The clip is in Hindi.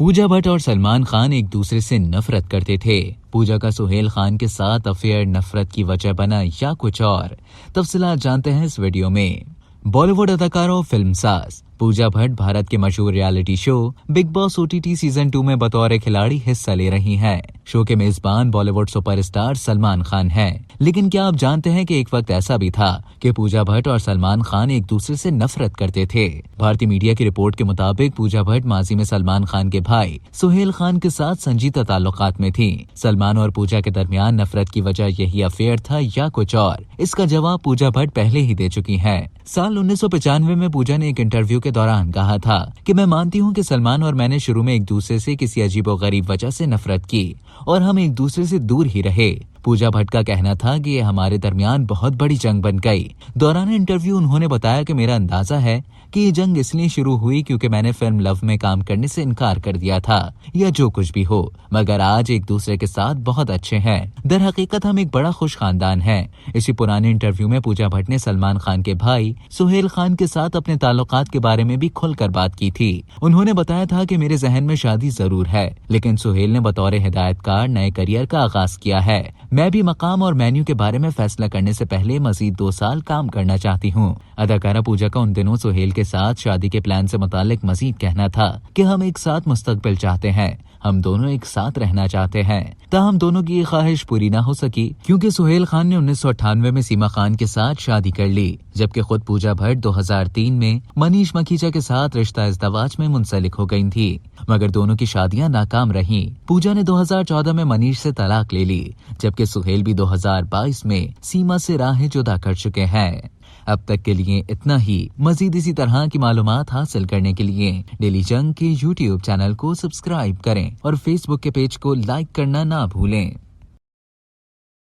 पूजा भट्ट और सलमान खान एक दूसरे से नफरत करते थे। पूजा का सुहेल खान के साथ अफेयर नफरत की वजह बना या कुछ और, तफसीलात जानते हैं इस वीडियो में। बॉलीवुड अदाकारा और फिल्मसाज पूजा भट्ट भारत के मशहूर reality show big boss OTT season 2 में बतौर खिलाड़ी हिस्सा ले रही हैं। शो के मेजबान बॉलीवुड सुपरस्टार सलमान खान हैं। लेकिन क्या आप जानते हैं कि एक वक्त ऐसा भी था कि पूजा भट्ट और सलमान खान एक दूसरे से नफरत करते थे। भारतीय मीडिया की रिपोर्ट के मुताबिक पूजा भट्ट माजी में सलमान खान के भाई सुहेल खान के साथ संजीदा ताल्लुकात में थी। सलमान और पूजा के दरमियान नफरत की वजह यही अफेयर था या कुछ और, इसका जवाब पूजा भट्ट पहले ही दे चुकी है। साल 1995 में पूजा ने एक इंटरव्यू के दौरान कहा था कि मैं मानती हूं कि सलमान और मैंने शुरू में एक दूसरे से किसी अजीबोगरीब वजह से नफरत की और हम एक दूसरे से दूर ही रहे। पूजा भट्ट का कहना था कि ये हमारे दरमियान बहुत बड़ी जंग बन गई। दौरान इंटरव्यू उन्होंने बताया कि मेरा अंदाजा है कि ये जंग इसलिए शुरू हुई क्योंकि मैंने फिल्म लव में काम करने से इनकार कर दिया था या जो कुछ भी हो, मगर आज एक दूसरे के साथ बहुत अच्छे हैं। दर हकीकत हम एक बड़ा खुश खानदान हैं। इसी पुराने इंटरव्यू में पूजा भट्ट ने सलमान खान के भाई सुहेल खान के साथ अपने ताल्लुकात के बारे में भी खुलकर बात की थी। उन्होंने बताया था कि मेरे जहन में शादी जरूर है, लेकिन सुहेल ने बतौर हिदायतकार नए करियर का आगाज किया है। मैं भी मकाम और मेन्यू के बारे में फैसला करने से पहले मजीद 2 साल काम करना चाहती हूँ। अदाकारा पूजा का उन दिनों सुहेल के साथ शादी के प्लान से मुतालिक मजीद कहना था कि हम एक साथ मुस्तकबिल चाहते हैं, हम दोनों एक साथ रहना चाहते हैं। ताहम दोनों की ये ख्वाहिश पूरी न हो सकी क्योंकि सुहेल खान ने 1998 में सीमा खान के साथ शादी कर ली, जबकि खुद पूजा भट्ट 2003 में मनीष मखीजा के साथ रिश्ता इज़्दवाज में मुंसलिक हो गई थी, मगर दोनों की शादियां नाकाम रहीं। पूजा ने 2014 में मनीष से तलाक ले ली, जबकि सुहेल भी 2022 में सीमा से राहें जुदा कर चुके हैं। अब तक के लिए इतना ही। मजीद इसी तरह की मालूमात हासिल करने के लिए डेली जंग के YouTube चैनल को सब्सक्राइब करें और Facebook के पेज को लाइक करना ना भूलें।